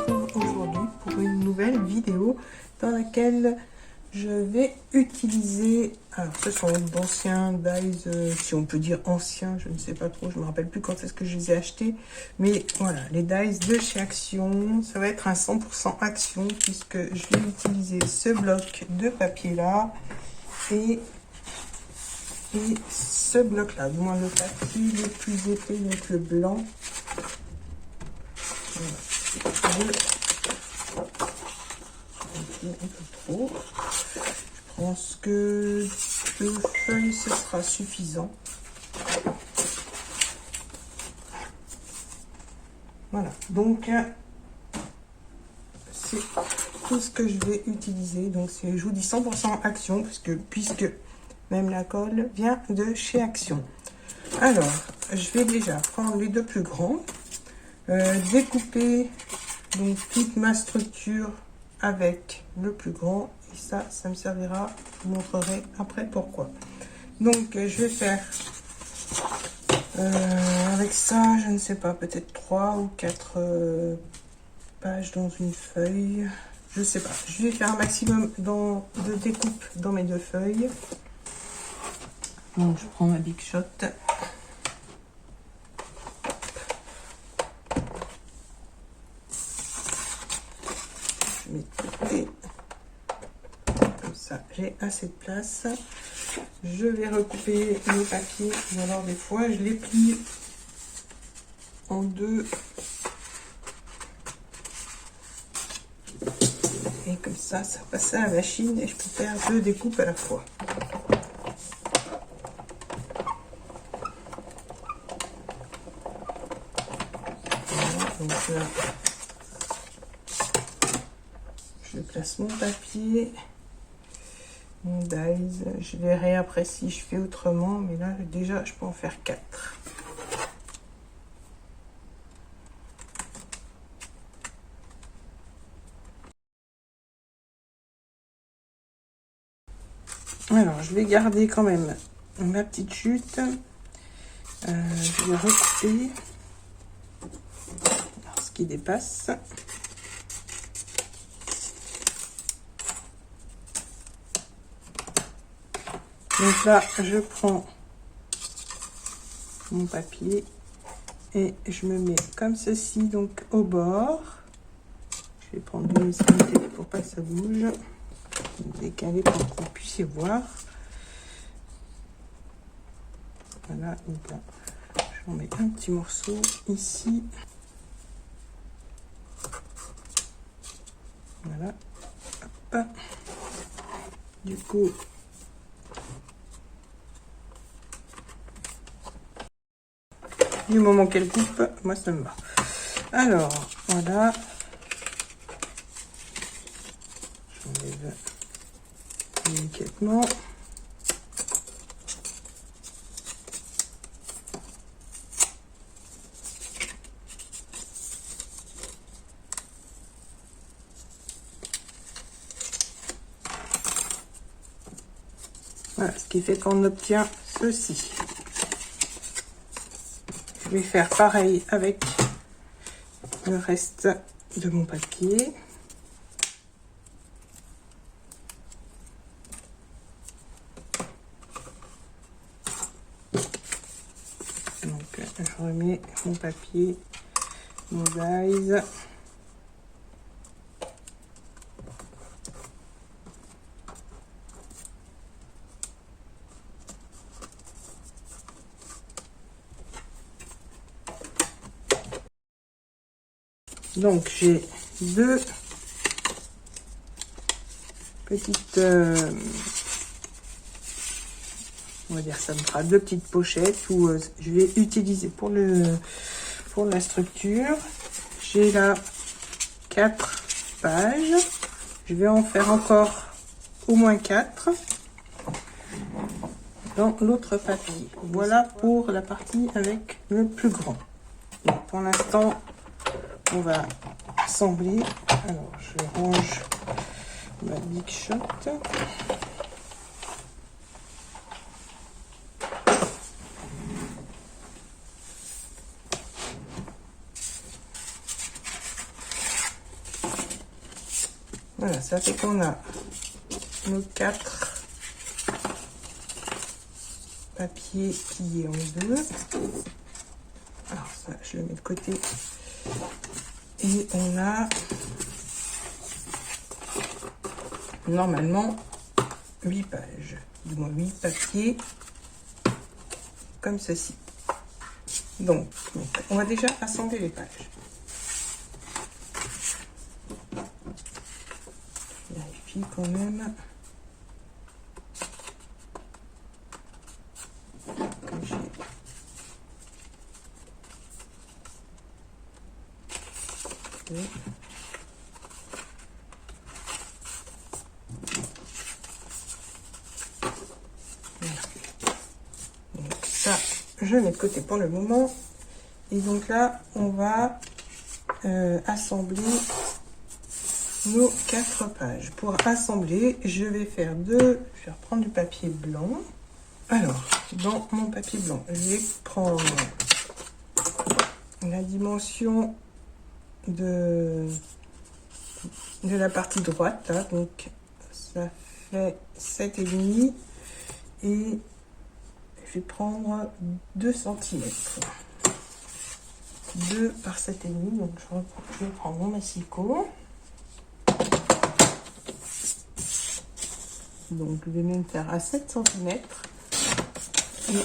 retrouve aujourd'hui pour une nouvelle vidéo dans laquelle je vais utiliser, alors ce sont d'anciens dies, si on peut dire anciens, je ne sais pas trop, je me rappelle plus quand est-ce que je les ai achetés, mais voilà, les dies de chez Action, ça va être un 100% Action puisque je vais utiliser ce bloc de papier là et ce bloc là, du moins le papier le plus épais, donc le blanc. Voilà. Un peu trop. Je pense que 2 feuilles, ce sera suffisant. Voilà, donc c'est tout ce que je vais utiliser. Donc je vous dis 100% Action, puisque même la colle vient de chez Action. Alors, je vais déjà prendre les deux plus grands, découper donc toute ma structure avec le plus grand, et ça me servira, je vous montrerai après pourquoi. Donc je vais faire avec ça, je ne sais pas, peut-être 3 ou 4 pages dans une feuille, je sais pas, je vais faire un maximum de découpe dans mes deux feuilles. Donc je prends ma Big Shot. Et comme ça j'ai assez de place. Je vais recouper le papier, ou alors des fois je les plie en deux et comme ça passe à la machine et je peux faire 2 découpes à la fois. Voilà, donc là je place mon papier, mon dies, je verrai après si je fais autrement, mais là déjà je peux en faire 4. Alors je vais garder quand même ma petite chute, je vais recouper ce qui dépasse. Donc là, je prends mon papier et je me mets comme ceci, donc au bord. Je vais prendre une extrémité pour pas que ça bouge. Décaler pour que vous puissiez voir. Voilà, donc là, j'en mets un petit morceau ici. Voilà. Hop. Du coup, du moment qu'elle coupe, moi ça me va. Alors, voilà. J'enlève délicatement. Voilà, ce qui fait qu'on obtient ceci. Je vais faire pareil avec le reste de mon papier. Donc je remets mon papier, mon dies. Donc j'ai 2 petites, on va dire ça me fera 2 petites pochettes où je vais utiliser pour la structure. J'ai là 4 pages. Je vais en faire encore au moins 4 dans l'autre papier. Voilà pour la partie avec le plus grand. Donc, pour l'instant, on va assembler. Alors, je range ma Big Shot. Voilà, ça fait qu'on a nos 4 papiers pliés en deux. Alors ça, je le mets de côté. Et on a normalement 8 pages, du moins 8 papiers comme ceci. Donc, on va déjà assembler les pages. Je vérifie quand même que j'ai... Okay. Ça, je mets de côté pour le moment. Et donc là, on va assembler nos 4 pages. Pour assembler, je vais faire je vais reprendre du papier blanc. Alors, dans mon papier blanc, je vais prendre la dimension de la partie droite. Là, donc, ça fait 7,5 et je vais prendre 2 cm. 2 par 7,5, donc je vais prendre mon massicot. Donc je vais même faire à 7 cm et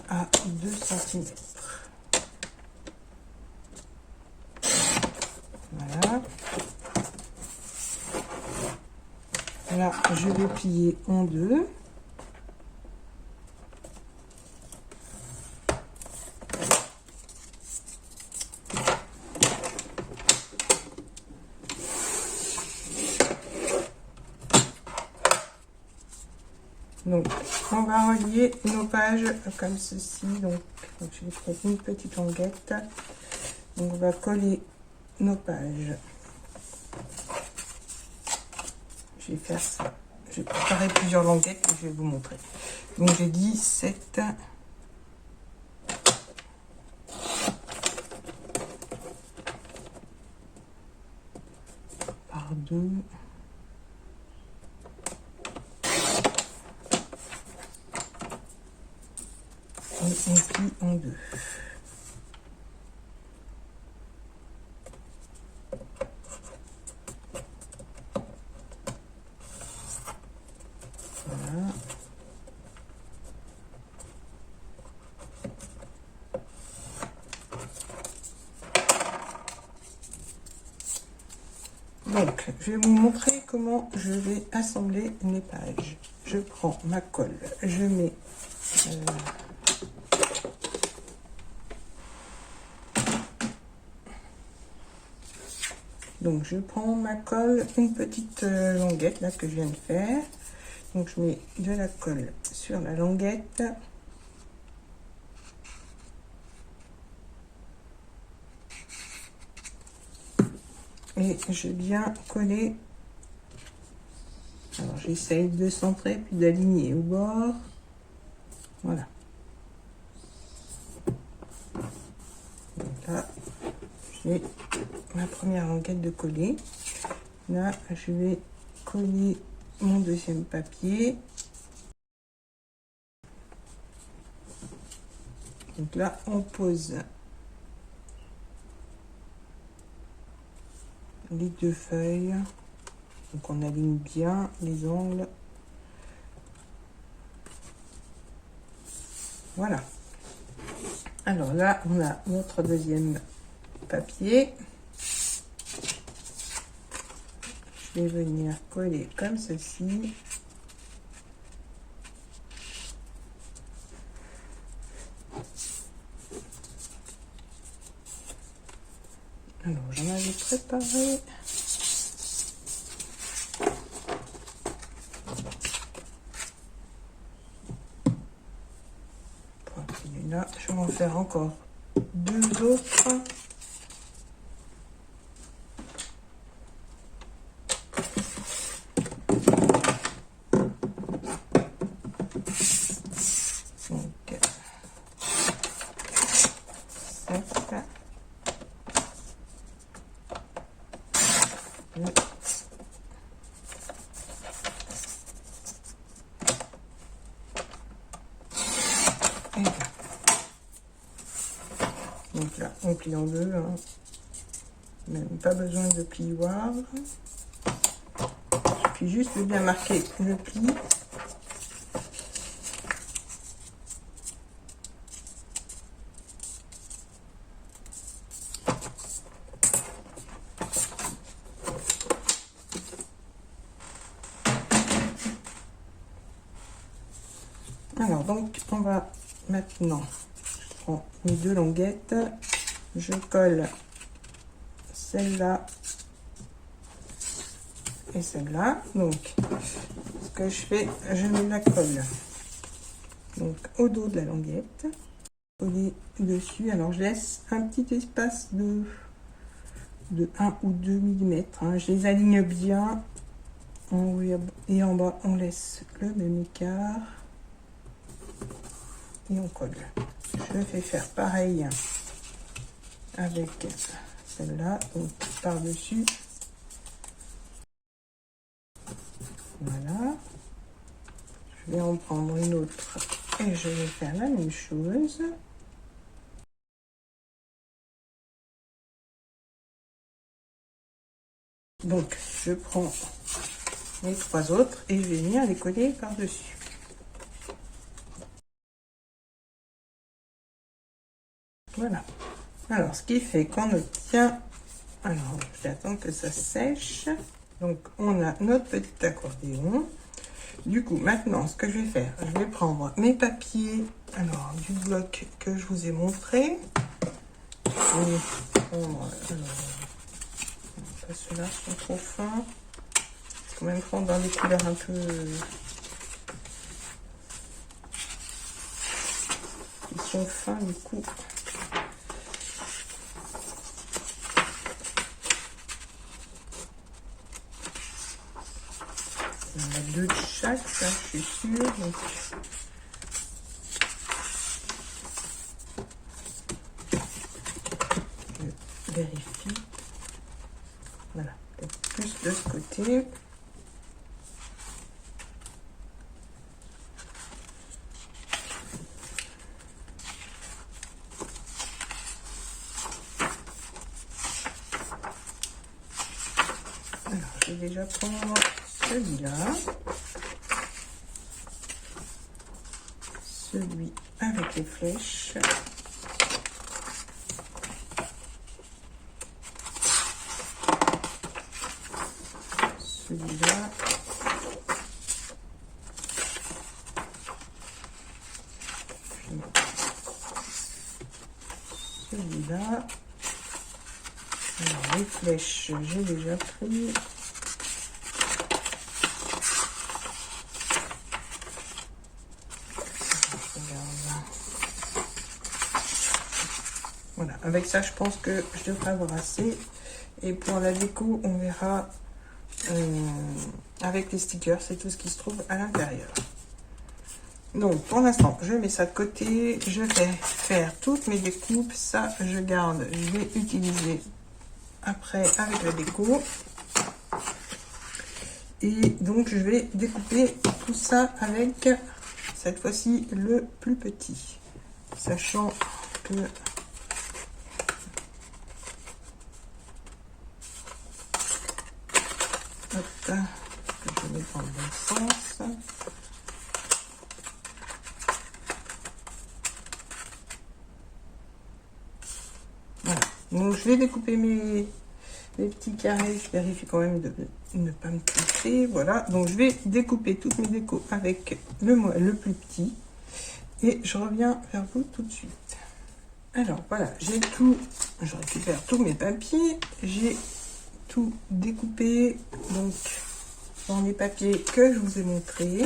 à 2 cm. Voilà. Là, je vais plier en deux. Donc, on va relier nos pages comme ceci. Donc je vais créer une petite languette. Donc, on va coller nos pages. Je vais faire ça. Je vais préparer plusieurs languettes et je vais vous montrer. Donc, j'ai dit 7 par 2. Et on plie en deux. Voilà. Donc, je vais vous montrer comment je vais assembler mes pages. Je prends ma colle, je mets donc je prends ma colle, une petite languette là que je viens de faire. Donc je mets de la colle sur la languette. Et je viens coller. Alors j'essaye de centrer puis d'aligner au bord. Voilà. Donc là, j'ai ma première languette de coller. Là, je vais coller mon deuxième papier. Donc là, on pose les deux feuilles. Donc on aligne bien les angles. Voilà. Alors là, on a notre deuxième papier. Je vais venir coller comme ceci. Alors, j'en avais préparé. Là, je vais en faire encore deux autres. Donc, 7, replie en deux, hein. Même pas besoin de plioir. Puis juste de bien marquer le pli. Alors donc on va maintenant, je prends mes deux languettes, je colle celle-là et celle-là. Donc ce que je fais, je mets la colle donc au dos de la languette, coller dessus. Alors je laisse un petit espace de 1 ou 2 mm, hein. Je les aligne bien en haut et en bas, on laisse le même écart et on colle. Je vais faire pareil avec celle-là, donc par-dessus. Voilà. Je vais en prendre une autre et je vais faire la même chose. Donc, je prends les trois autres et je vais venir les coller par-dessus. Voilà. Alors, ce qui fait qu'on obtient... Alors, je vais attendre que ça sèche. Donc, on a notre petit accordéon. Du coup, maintenant, ce que je vais faire, je vais prendre mes papiers, alors, du bloc que je vous ai montré. Je vais prendre... ceux-là sont trop fins. Il faut même prendre dans des couleurs un peu... Ils sont fins, du coup. Il y en a deux de chaque, ça, je suis sûre. Donc... je vérifie. Voilà, peut-être plus de ce côté. Alors, je vais déjà prendre celui-là. Celui avec les flèches. Celui-là. Celui-là. Alors, les flèches, j'ai déjà pris. Voilà, avec ça, je pense que je devrais avoir assez. Et pour la déco, on verra avec les stickers, c'est tout ce qui se trouve à l'intérieur. Donc, pour l'instant, je mets ça de côté. Je vais faire toutes mes découpes. Ça, je garde. Je vais utiliser après avec la déco. Et donc, je vais découper tout ça avec, cette fois-ci, le plus petit. Sachant que... Hop, que je mets dans le bon sens. Voilà. Donc je vais découper mes petits carrés. Je vérifie quand même de ne pas me tromper. Voilà. Donc je vais découper toutes mes décos avec le plus petit. Et je reviens vers vous tout de suite. Alors voilà, j'ai tout. Je récupère tous mes papiers. J'ai tout découpé donc dans les papiers que je vous ai montré.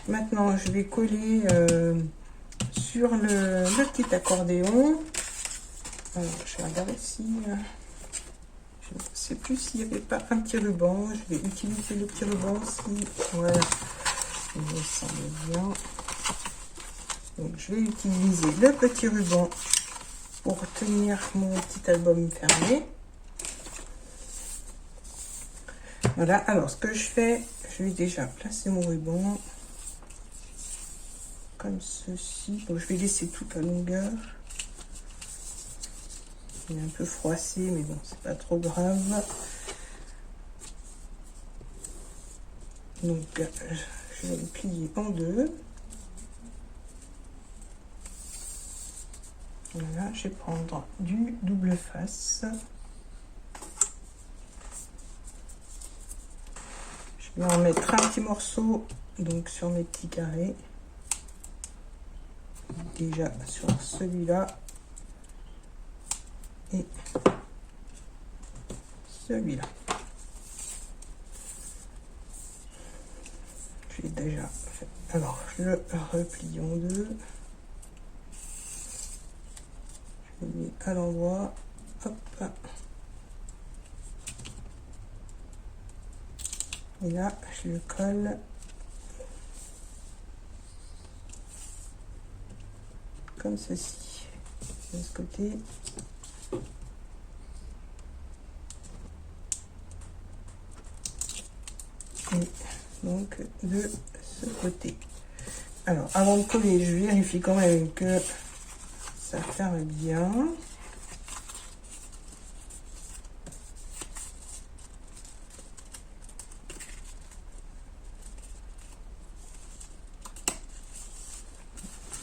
Maintenant je vais coller sur le petit accordéon. Alors je vais regarder si je ne sais plus s'il n'y avait pas un petit ruban. Je vais utiliser le petit ruban si voilà, il me semble bien. Donc je vais utiliser le petit ruban pour tenir mon petit album fermé. Voilà, alors ce que je fais, je vais déjà placer mon ruban comme ceci. Donc je vais laisser toute la longueur. Il est un peu froissé, mais bon, c'est pas trop grave. Donc, je vais le plier en deux. Voilà, je vais prendre du double face. Je vais en mettre un petit morceau donc sur mes petits carrés. Déjà sur celui-là et celui-là. J'ai déjà fait. Alors, je le replie en deux. Je le mets à l'endroit. Hop. Et là, je le colle comme ceci. De ce côté. Et donc de ce côté. Alors, avant de coller, je vérifie quand même que ça ferme bien.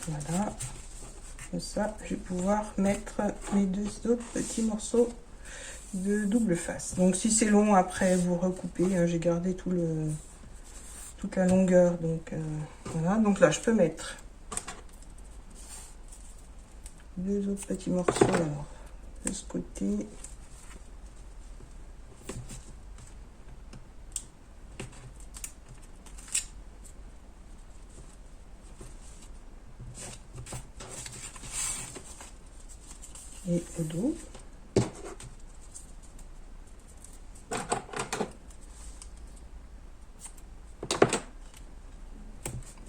Voilà. Comme ça, je vais pouvoir mettre mes deux autres petits morceaux de double face. Donc, si c'est long, après, vous recoupez. Hein, j'ai gardé toute la longueur. Donc, voilà. Donc là, je peux mettre deux autres petits morceaux alors, de ce côté. Et au dos.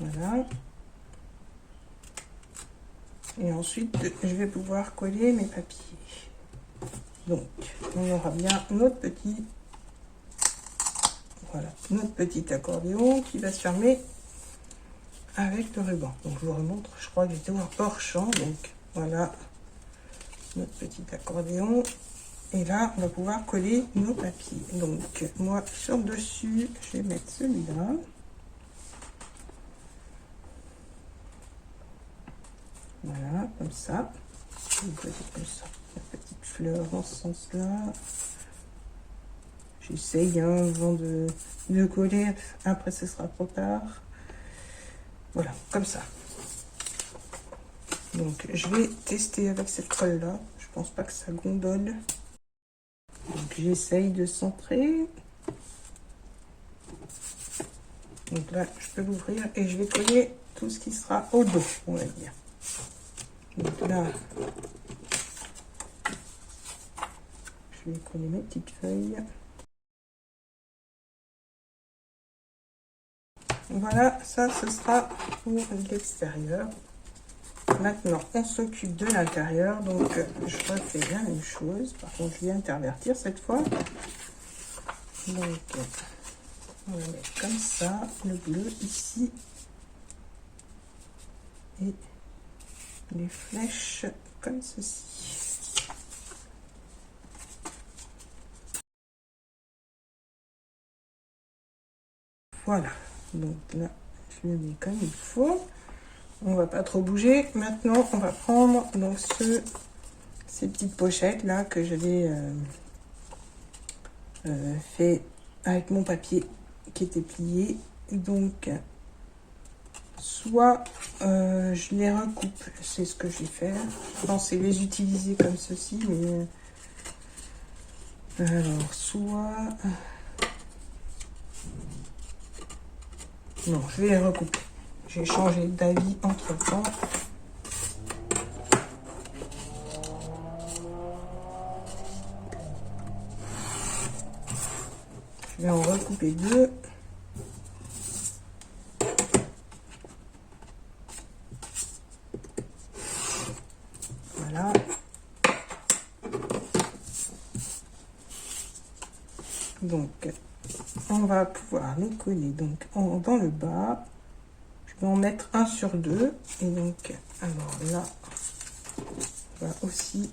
Voilà. Et ensuite, je vais pouvoir coller mes papiers. Donc, on aura bien notre petit, voilà, notre petit accordéon qui va se fermer avec le ruban. Donc, je vous remontre, je crois que j'étais hors champ. Donc, voilà, notre petit accordéon. Et là, on va pouvoir coller nos papiers. Donc, moi, sur le dessus, je vais mettre celui-là. Voilà, comme ça. Comme ça. Une petite fleur dans ce sens-là. J'essaye avant de coller. Après, ce sera trop tard. Voilà, comme ça. Donc, je vais tester avec cette colle-là. Je pense pas que ça gondole. Donc, j'essaye de centrer. Donc là, je peux l'ouvrir et je vais coller tout ce qui sera au dos, on va dire. Donc là, je vais coller mes petites feuilles. Voilà, ça, ce sera pour l'extérieur. Maintenant, on s'occupe de l'intérieur. Donc, je refais la même chose. Par contre, je vais intervertir cette fois. Donc, on va mettre comme ça, le bleu ici. Et les flèches comme ceci. Voilà. Donc là, je le mets comme il faut. On va pas trop bouger. Maintenant, on va prendre donc ces petites pochettes là que j'avais fait avec mon papier qui était plié. Donc, soit je les recoupe, c'est ce que je vais faire. Je pensais les utiliser comme ceci, mais alors soit non, je vais les recouper. J'ai changé d'avis entre temps. Je vais en recouper deux. Voilà. Donc, on va pouvoir les coller donc dans le bas. Je vais en mettre un sur deux. Et donc, alors là, on va aussi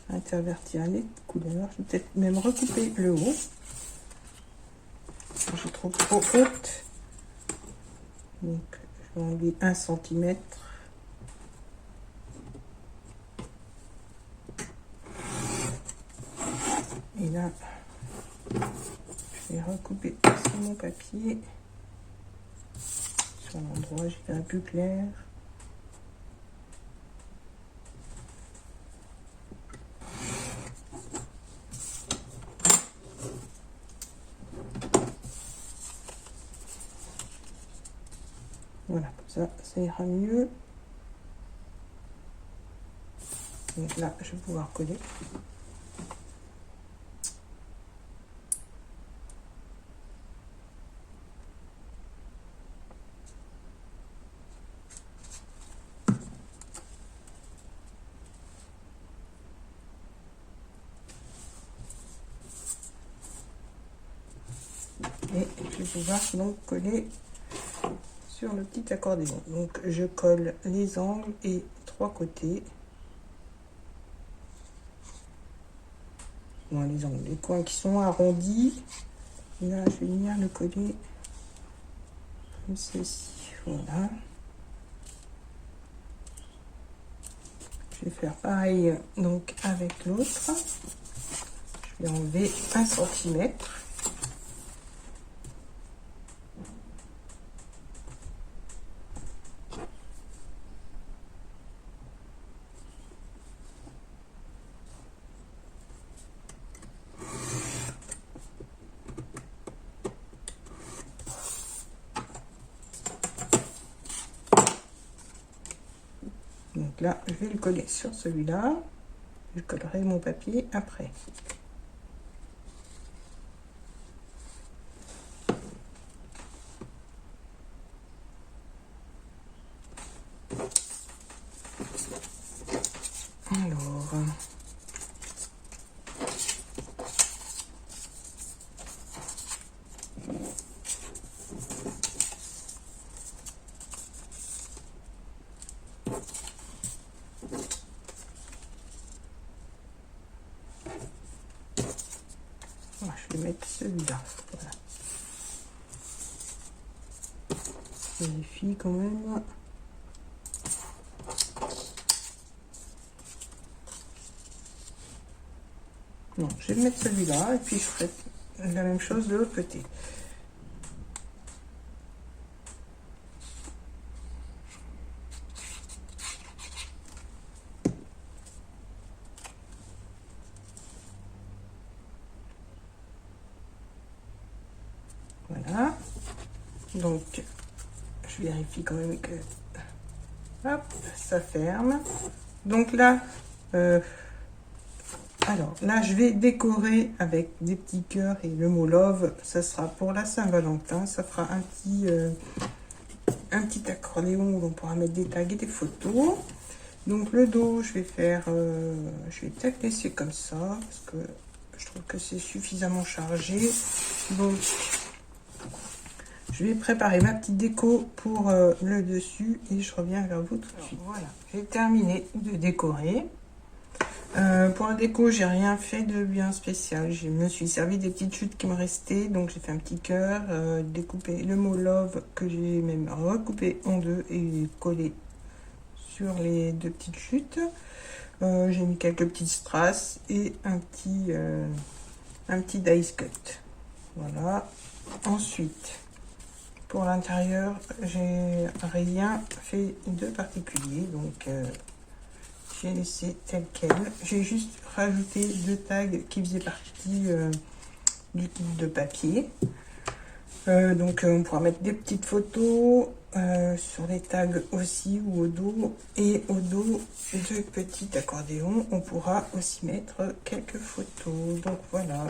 intervertir les couleurs. Je vais peut-être même recouper le haut. Je trouve trop haute. Donc, je vais enlever 1 cm. Et là, je vais recouper sur mon papier. Sur l'endroit, j'ai fait un peu clair. Voilà, comme ça ira mieux. Donc là, je vais pouvoir coller. Et je vais pouvoir donc coller sur le petit accordéon. Donc je colle les angles et 3 côtés. Bon, les angles, les coins qui sont arrondis. Et là, je vais venir le coller comme ceci. Voilà. Je vais faire pareil donc avec l'autre. Je vais enlever 1 cm. Donc là, je vais le coller sur celui-là. Je collerai mon papier après. Alors, je vais mettre celui-là. Voilà. Je vérifie quand même. Non, je vais mettre celui-là et puis je ferai la même chose de l'autre côté. Voilà. Donc, je vérifie quand même que hop, ça ferme. Donc là, alors là, je vais décorer avec des petits cœurs et le mot love. Ça sera pour la Saint-Valentin. Ça fera un petit accordéon où on pourra mettre des tags et des photos. Donc le dos, je vais faire, je vais peut-être laisser comme ça parce que je trouve que c'est suffisamment chargé. Donc je vais préparer ma petite déco pour le dessus et je reviens vers vous tout de suite. Voilà, j'ai terminé de décorer. Pour la déco, j'ai rien fait de bien spécial. Je me suis servi des petites chutes qui me restaient. Donc j'ai fait un petit cœur, découpé le mot love que j'ai même recoupé en deux et collé sur les 2 petites chutes. J'ai mis quelques petites strass et un petit dice cut. Voilà. Ensuite, pour l'intérieur, j'ai rien fait de particulier. Donc j'ai laissé tel quel. J'ai juste rajouté 2 tags qui faisaient partie du kit de papier. Donc on pourra mettre des petites photos sur les tags aussi ou au dos. Et au dos de petit accordéon, on pourra aussi mettre quelques photos. Donc voilà.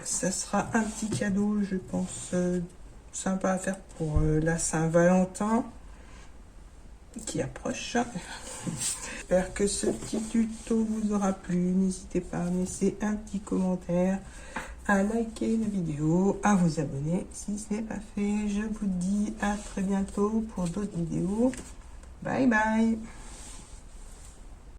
Ça sera un petit cadeau, je pense, sympa à faire pour la Saint-Valentin qui approche. J'espère que ce petit tuto vous aura plu. N'hésitez pas à laisser un petit commentaire, à liker la vidéo, à vous abonner si ce n'est pas fait. Je vous dis à très bientôt pour d'autres vidéos. Bye bye.